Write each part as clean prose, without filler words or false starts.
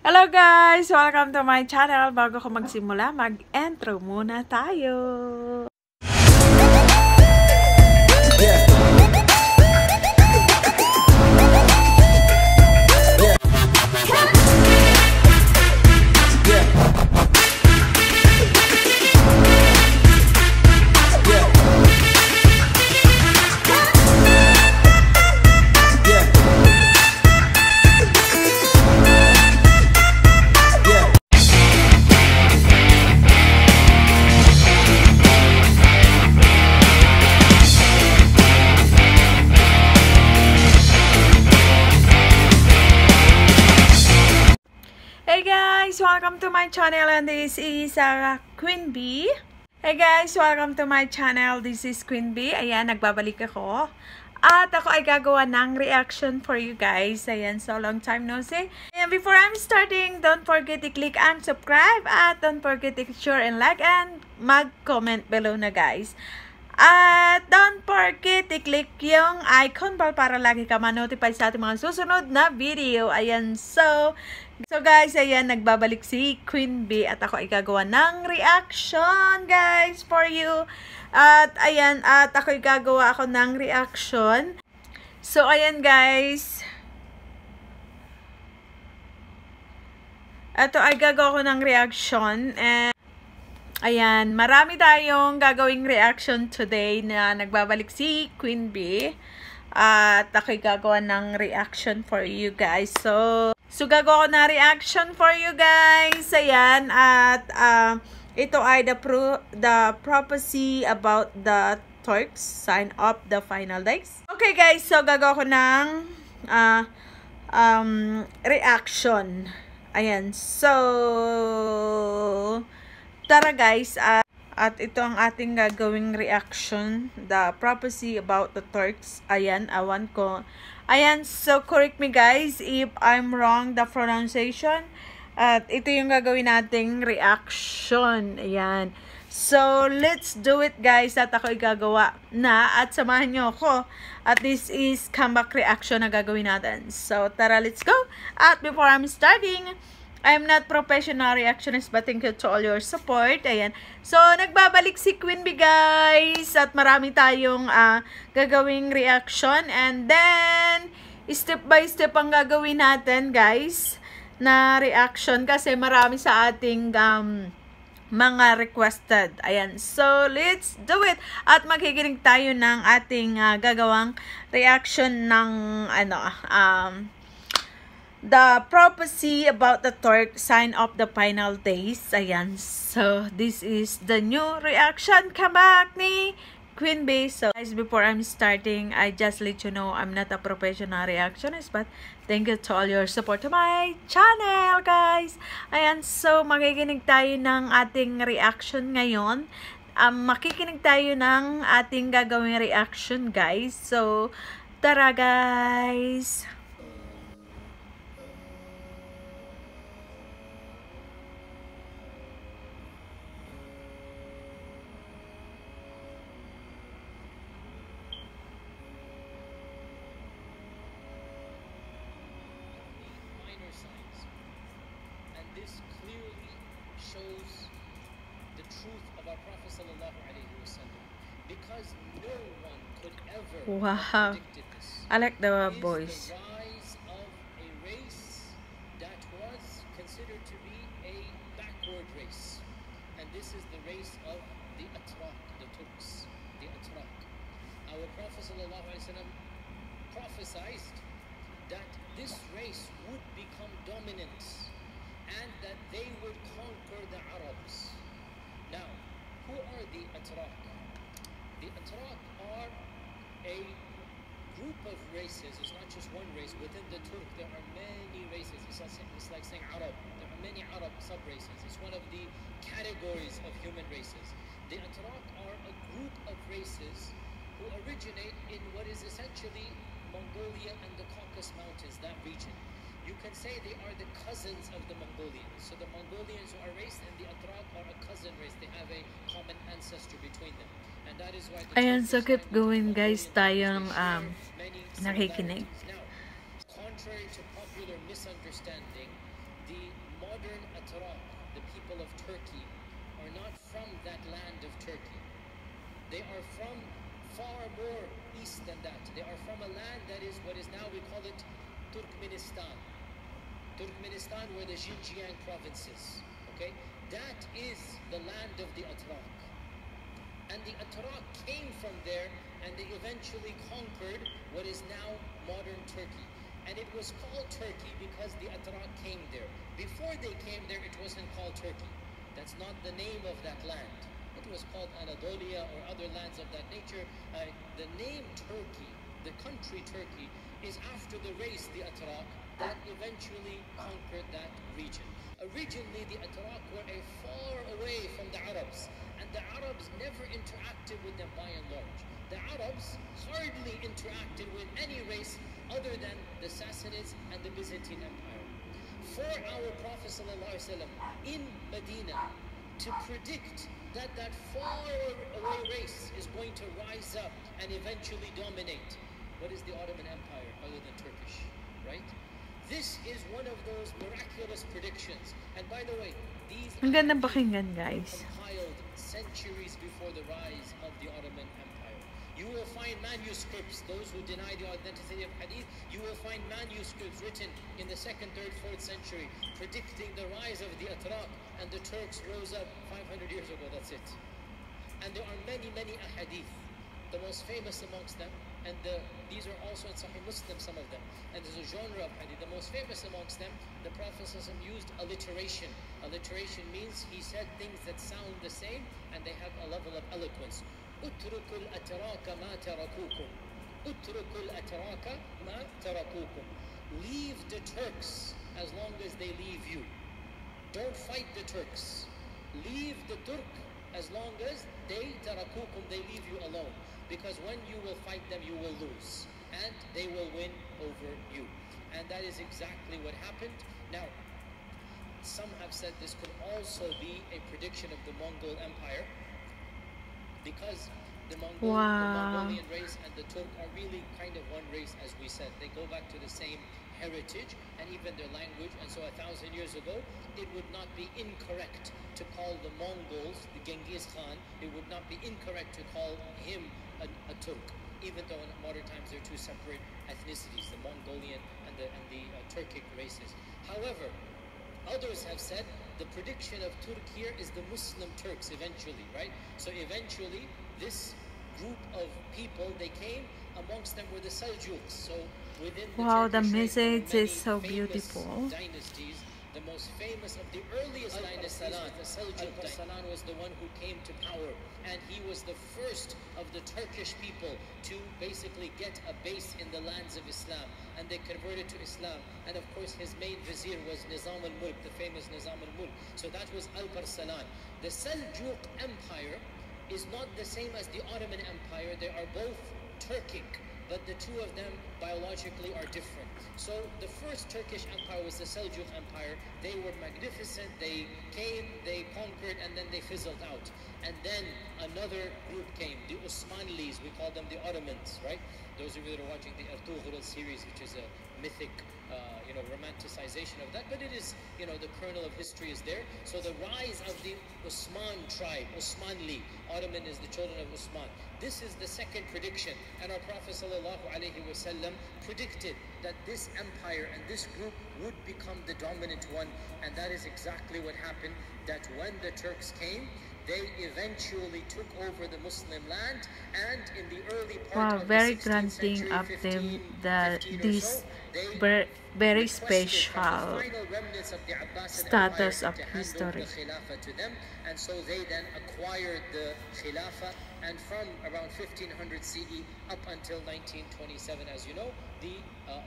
Hello guys! Welcome to my channel. Bago ko magsimula, mag-intro muna tayo. Hey guys! Welcome to my channel and this is Queen B. Hey guys! Welcome to my channel. This is Queen B. Ayan, nagbabalik ako. At ako ay gagawa ng reaction for you guys. Ayan, so long time no see. And before I'm starting, don't forget to click and subscribe. At don't forget to share and like and mag-comment below na guys. At don't forget to click yung icon bell para lagi ka ma-notify sa ating mga susunod na video. Ayan, so guys, ayan, nagbabalik si Queen B at ako ay gagawa ng reaction guys for you. At ayan, at ako ay gagawa ako ng reaction. So ayan guys, ito ay gagawa ko ng reaction. And ayan, marami tayong gagawing reaction today na nagbabalik si Queen B. At ako'y gagawa ng reaction for you guys. So gagawa ko na reaction for you guys. Ayan, at ito ay the prophecy about the Turks sign up the final days. Okay guys, so gagawa ko ng reaction. Ayan, so tara guys, at ito ang ating gagawing reaction, the prophecy about the Turks. Ayan, awan ko. Ayan, so correct me guys if I'm wrong the pronunciation. At ito yung gagawin nating reaction. Ayan. So let's do it guys. At ako gagawa na at samahan nyo ako. At this is comeback reaction na gagawin natin. So tara, let's go. At before I'm starting, I'm not professional reactionist but thank you to all your support. Ayan. So, nagbabalik si Queen B guys. At marami tayong gagawing reaction. And then, step by step ang gagawin natin guys na reaction. Kasi marami sa ating mga requested. Ayan. So, let's do it. At magkikinig tayo ng ating gagawang reaction ng the prophecy about the Turk sign of the final days. Ayan. So, this is the new reaction comeback ni Queen B. So, guys, before I'm starting, I just let you know I'm not a professional reactionist, but thank you to all your support to my channel, guys. Ayan. So, makikinig tayo ng ating reaction ngayon. Makikinig tayo ng ating gagawing reaction, guys. So, tara, guys. This clearly shows the truth of our Prophet sallallahu alaihi wasallam, because no one could ever have predicted this. I like the The voice. rise of a race that was considered to be a backward race, and this is the race of the Atrak, the Turks, the Atrak. Our Prophet sallallahu alaihi wasallam prophesied that this race would become dominant and that they would conquer the Arabs. Now, who are the Atrak? The Atrak are a group of races. It's not just one race. Within the Turk, there are many races. It's like saying Arab. There are many Arab sub-races. It's one of the categories of human races. The Atrak are a group of races who originate in what is essentially Mongolia and the Caucasus Mountains, that region. You can say they are the cousins of the Mongolians. So the Mongolians are a race and the Atrak are a cousin race. They have a common ancestor between them. And that is why the Ayan, so keep going guys, tayong nakikinig. Now, contrary to popular misunderstanding, the modern Atrak, the people of Turkey, are not from that land of Turkey. They are from far more east than that. They are from a land that is what is now, we call it Turkmenistan. Turkmenistan were the Xinjiang provinces. Okay? That is the land of the Atrak. And the Atrak came from there, and they eventually conquered what is now modern Turkey. And it was called Turkey because the Atrak came there. Before they came there, it wasn't called Turkey. That's not the name of that land. It was called Anatolia or other lands of that nature. The name Turkey, the country Turkey, is after the race, the Atrak, that eventually conquered that region. Originally, the Atrak were far away from the Arabs, and the Arabs never interacted with them by and large. The Arabs hardly interacted with any race other than the Sassanids and the Byzantine Empire. For our Prophet ﷺ in Medina to predict that that far away race is going to rise up and eventually dominate, what is the Ottoman Empire other than Turkish, right? This is one of those miraculous predictions. And by the way, these Ang ganda pakinggan, guys. compiled centuries before the rise of the Ottoman Empire. You will find manuscripts, those who deny the authenticity of hadith, you will find manuscripts written in the 2nd, 3rd, 4th century predicting the rise of the Atrak, and the Turks rose up 500 years ago, that's it. And there are many, many ahadith. The most famous amongst them, and these are also in Sahih Muslim, some of them, and there's a genre of hadith. The most famous amongst them, the Prophet ﷺ used alliteration. Alliteration means he said things that sound the same and they have a level of eloquence. Utrukul ataraka ma tarakukum. Utrukul ataraka ma tarakukum. Leave the Turks as long as they leave you. Don't fight the Turks. Leave the Turk as long as they tarakukum, they leave you alone. Because when you will fight them, you will lose. And they will win over you. And that is exactly what happened. Now, some have said this could also be a prediction of the Mongol Empire. Because the Mongolian race and the Turk are really kind of one race, as we said. They go back to the same heritage and even their language. And so 1,000 years ago, it would not be incorrect to call the Mongols, the Genghis Khan, it would not be incorrect to call him a Turk, even though in modern times they're two separate ethnicities, the Mongolian and the Turkic races. However, others have said the prediction of Turk here is the Muslim Turks eventually, right? So eventually, this group of people, they came, amongst them were the Seljuks. So within the Turkish message many is so famous beautiful. dynasties. The most famous of the earliest dynasties was the Seljuk. Al-Salan was the one who came to power, and he was the first of the Turkish people to basically get a base in the lands of Islam, and they converted to Islam. And of course his main vizier was Nizam al-Mulk, the famous Nizam al-Mulk. So that was Al-Salan. The Seljuk Empire is not the same as the Ottoman Empire. They are both Turkic, but the two of them biologically are different. So the first Turkish empire was the Seljuk Empire. They were magnificent. They came, they conquered, and then they fizzled out. And then another group came, the Osmanlis. We call them the Ottomans, right? Those of you that are watching the Ertugrul series, which is a mythic, romanticization of that, but it is, the kernel of history is there. So the rise of the Osman tribe, Osmanli, Ottoman is the children of Osman. This is the second prediction, and our Prophet ﷺ predicted that this empire and this group would become the dominant one, and that is exactly what happened. That when the Turks came, they eventually took over the Muslim land, and in the early part of Very the 16th granting century, of them 15 that or this so, they very requested from the special final remnants of the Abbasid status Empire of to hand over history. the Khilafah to them, and so they then acquired the Khilafah, and from around 1500 CE up until 1927, as you know, the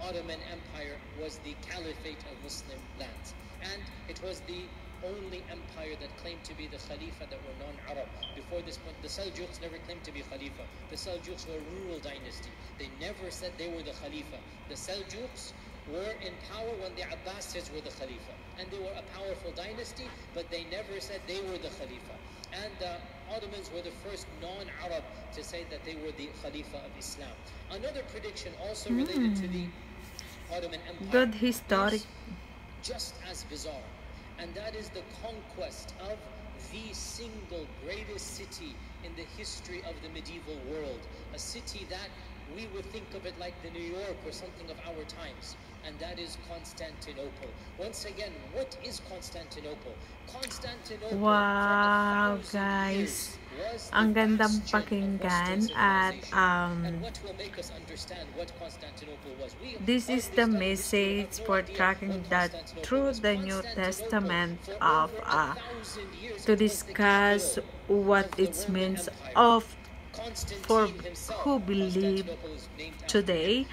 Ottoman Empire was the Caliphate of Muslim lands, and it was the only empire that claimed to be the Khalifa that were non-Arab. Before this point, the Seljuks never claimed to be Khalifa. The Seljuks were a rural dynasty. They never said they were the Khalifa. The Seljuks were in power when the Abbasids were the Khalifa. And they were a powerful dynasty, but they never said they were the Khalifa. And the Ottomans were the first non-Arab to say that they were the Khalifa of Islam. Another prediction also related to the Ottoman Empire Good historic. just as bizarre. And that is the conquest of the single greatest city in the history of the medieval world. A city that we would think of it like the New York or something of our times. And that is Constantinople. Once again, what is Constantinople? Constantinople, Wow, for 1,000 years, guys. was the Ang gandang bastion of pakinggan Western at civilization. And what will make us understand what Constantinople was? We this is the hardly study history, message have no for idea tracking what that Constantinople through was. the New Constantinople, Testament for of over 1,000 years, to it was the discuss capital what of the it Roman means Empire. of for Constantine himself, who believe Constantinople is named after today. him.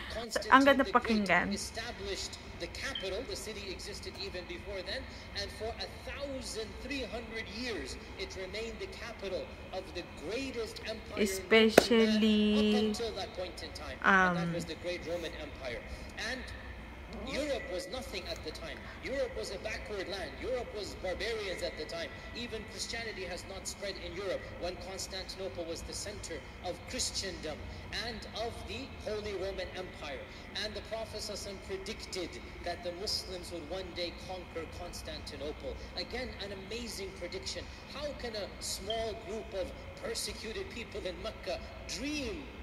Ang Constantine ganda the Great pakinggan. established the capital. The city existed even before then, and for 1,300 years it remained the capital of the greatest empire Especially, up until that point in time, and that was the Great Roman Empire. And Europe was nothing at the time. Europe was a backward land. Europe was barbarians at the time. Even Christianity has not spread in Europe when Constantinople was the center of Christendom and of the Holy Roman Empire. And the Prophet ﷺ predicted that the Muslims would one day conquer Constantinople. Again, an amazing prediction. How can a small group of persecuted people in Mecca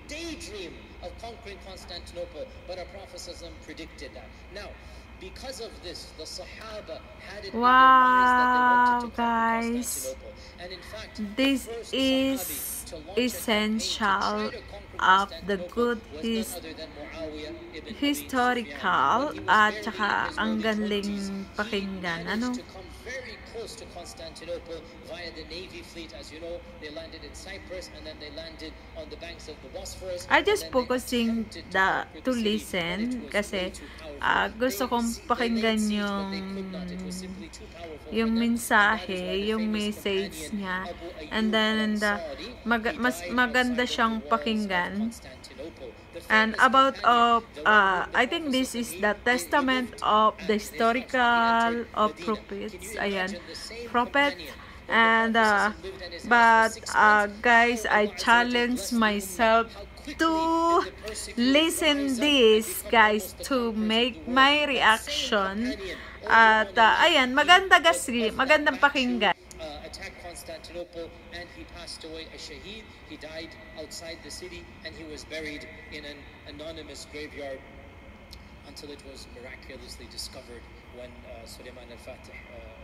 daydream of conquering Constantinople? But our Prophet ﷺ predicted that. Now, because of this, the Sahaba had it in their minds that they wanted to conquer Constantinople. And in fact, this the first is Sahabi to launch a campaign to essential try to conquer of the Constantinople good was none other than Muawiyah ibn Abi historical Sufyan. When he was at barely saka in his ang early galing 20s, pakinggan. he managed to come very close to Constantinople via the Navy fleet. As you know, they landed in Cyprus and then they landed on the banks of the Bosphorus. I just and then they focusing attempted to to conquer the city, listen but it was kasi way too powerful. gusto kong pakinggan They yung could not. It was simply too powerful for yung them. And that is why mensahe, the yung famous message companion niya, Abu Ayyub and then al-Ansari, mas he died maganda outside of siyang the walls of pakinggan. Constantinople. The And famous about companion, the one whom the I think Prophet this is ﷺ, the he testament lived of and the his thoughts when he historical entered of Medina. prophets. Can you Ayan, imagine the same prophet. companion whom the And Prophet ﷺ lived in his house but for 6 months? guys, How I Allah Azza wa Jalla challenge blessed the ummah. myself How quickly to did the persecuted listen rise up and this, become guys, almost the to conquerors of make the world. my That same reaction. companion, At later on in life, ayan, he maganda was kasi, of that magandang batch who pakinggan. attacked Constantinople, and he passed away a shaheed. He died outside the city, and he was buried in an anonymous graveyard until it was miraculously discovered when Sulaiman al-Fatih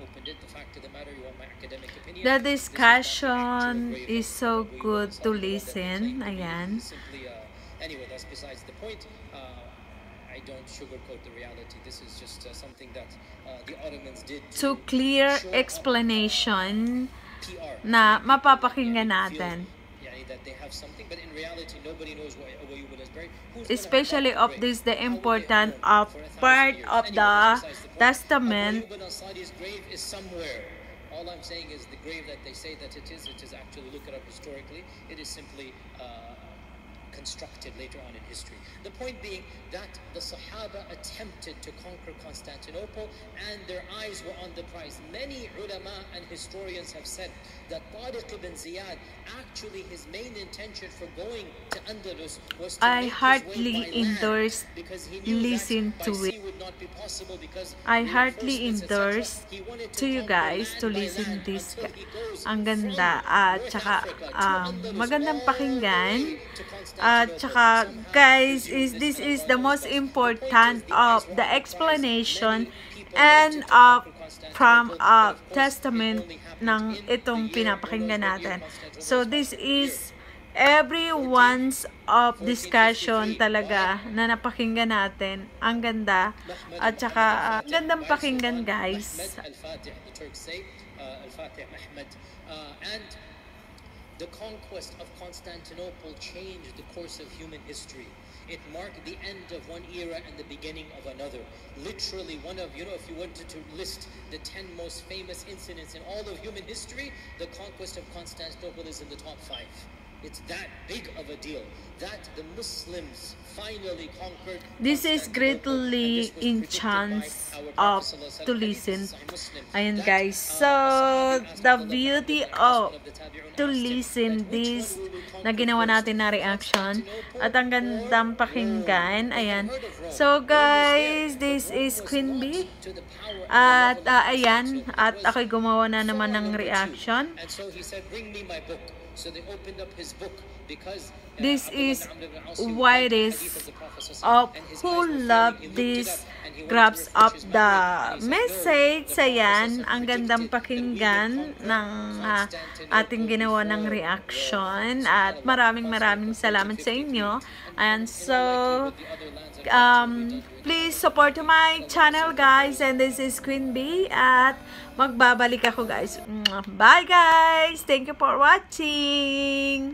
opened it. The fact of the matter, you want my academic opinion? The This is not the discussion actual grave is of so Abu Ayyub good al-Ansari, to the one that they listen. claim to be. Ayan. Simply, anyway, that's besides the point. I don't sugarcoat the reality. This is just something that the Ottomans did To clear show up, explanation PR, na to make people, mapapakinggan feel, natin. that they have something, but in reality, nobody knows where Ayyub is buried. Who's gonna Especially have of that this, grave? the How would they important have known of for 1,000 part years? of Anyway, the that's besides the point. testament. Abu Ayyub al-Ansari's grave is somewhere. All I'm saying is the grave that they say that it is actually, look it up historically, it is simply constructed later on in history. The point being that the Sahaba attempted to conquer Constantinople and their eyes were on the prize. Many ulama and historians have said that Tariq ibn Ziyad, actually his main intention for going to Andalus was to I make his way heartily by land, endorse because he knew listen that to by it. sea would not be possible because I heartily reinforcements, etc. endorse He wanted to you conquer guys land to by listen land this. until he goes Ang from ganda at North saka Africa to Andalus, magandang all the pakinggan. way to At Constantinople. saka Somehow, guys, presume this is Allah the knows most best. The point important is, the eyes of were the on the prize. explanation Many people and wanted to conquer from Constantinople, but of course, it testament only happened ng in itong the year, pinapakinggan who knows what year natin. Constantinople So was this conquered. is everyone's of discussion 1453. talaga na napakinggan natin. Ang ganda. At saka ang gandang pakinggan, guys. Al-Fatih, the Turks say, Al-Fatih Ahmed. And the conquest of Constantinople changed the course of human history. It marked the end of one era and the beginning of another. Literally one of, if you wanted to list the 10 most famous incidents in all of human history, the conquest of Constantinople is in the top 5. It's that big of a deal that the Muslims finally conquered. This is greatly in chance of to listen. Ayan guys. So, the beauty of to listen this na ginawa natin na reaction. At ang gandang pakinggan. Ayan. So guys, this is Queen Bee. At ayan. At ako'y gumawa na naman ng reaction. And so he said, bring me my book. So they opened up his book because this is widest of who love this grabs up the message. Ayan, ang gandang pakinggan ng ating ginawa ng reaction. At maraming salamat sa inyo. And so, please support my channel guys. And this is Queen Bee. At magbabalik ako guys. Bye guys! Thank you for watching!